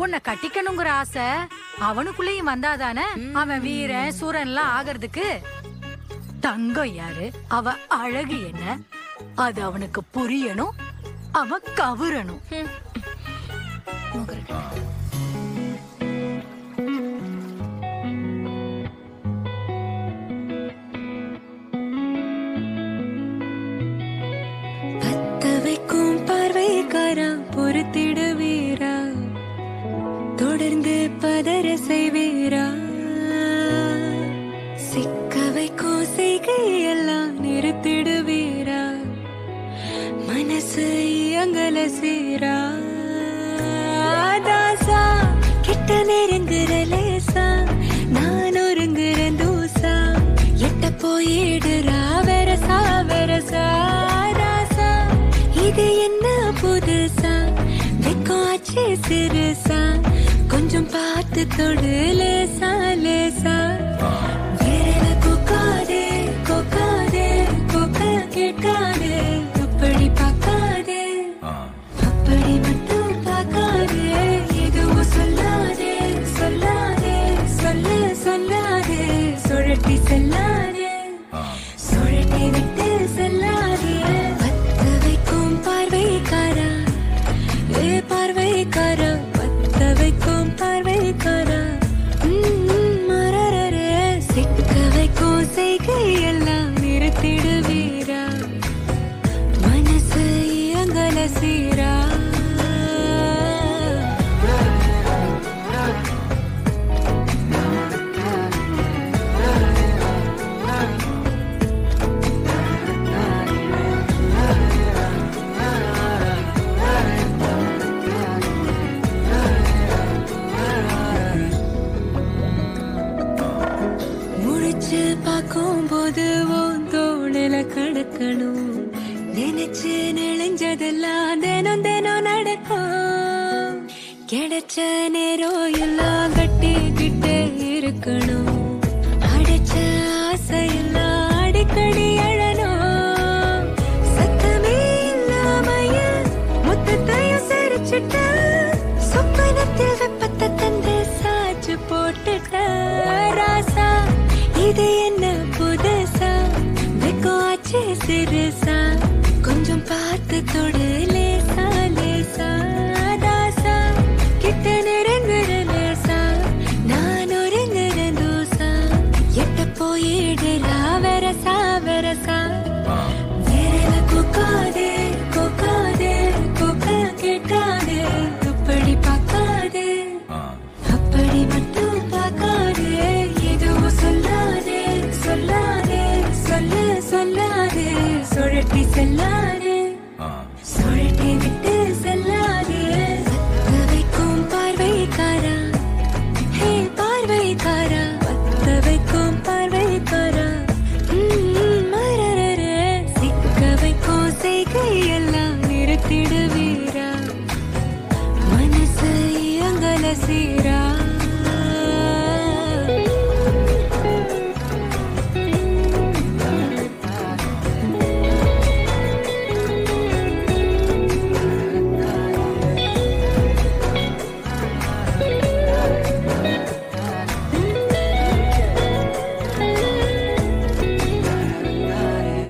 உன்னை கட்டிக்கணுங்கிற ஆசை அவனுக்குள்ளேயும் வந்தாதானே அவன் வீரன் சூரன் எல்லாம் ஆகிறதுக்கு. தங்கம் யாரு, அவ அழகு என்ன, அது அவனுக்கு புரியணும், அவன் கவுரணும். பத்தவைக்கும் பார்வைக்காரா பொறுத்திட வீரா, தொடர்ந்து பதற செய்வீரா, சிக்க வைக்கும் செய்கையெல்லாம் நிறுத்திடுவீரா, மனசு இயங்கல சீரா. தாசா கிட்ட நெருங்குற லேசா, நான் ஒருங்குற தூசா, எட்ட போயிடுறா வெரசா வெரசா. தாசா இது என்ன புதுசா, வெக்கம் ஆச்சு சிறுசா, கொஞ்சம் பார்த்து தொடு லேசா லேசா. விரல கொக்காதே கொக்காதே கொக்க கேட்காதே, அப்படி பார்க்காதே அப்படி மட்டும் பார்க்காதே, எதுவும் சொல்லாதே சொல்லாதே சொல்ல சொல்லாதே, சுழட்டி செல்லாதே சுழட்டி விட்டு செல்லாதே. பத்த வைக்கும் பார்வைக்காரா, ஏ பார்வைக்காரா, பத்த வைக்கும் பார்வைக்காரா, மரரரே சிக்க வைக்கும் செய்கையெல்லாம் நிறுத்திடுவீரா, மனசு இயங்கல சீரா. முடிச்சு பார்க்கும் போது உன் தோளில கடக்கணும், நினைச்சு நெளிஞ்சதெல்லாம் தினம் தினம் நடக்கும், கிடைச்ச நேரம் எல்லாம் கட்டிக்கிட்டே இருக்கணும், அடைச்ச ஆசையெல்லாம் அடிக்கடி அழணும், சத்தமே இல்லாமைய மொத்தத்தையும் சிரிச்சுட்ட, சொப்பனத்தில் வெப்பத்தை தந்து சாச்சு போட்டுட்ட. ராசா இது என்ன புதுசா, வெக்கம் ஆச்சு சிறுசா, கொஞ்சம் பார்த்து தொடு லேசா லேசா. தாசா கிட்ட நெருங்குற லேசா, நான் ஒருங்குற தூசா, எட்ட போயிடுறா வெரசா வெரசா. விரல கொக்காதே கொக்காதே கொக்க கேட்காதே, அப்படி பார்க்காதே அப்படி மட்டும் பார்க்காதே, எதுவும் சொல்லாதே சொல்லாதே சொல்ல சொல்லாதே, சுழட்டி செல்லாதே சுழட்டி விட்டு செல்லாதே. பத்த வைக்கும் பார்வைக்காரா, ஹே பார்வைக்காரா, பத்த வைக்கும் பார்வைக்காரா, மரரரே சிக்க வைக்கும் செய்கையெல்லாம் நிறுத்திடுவீரா, மனசு இயங்கல சீரா.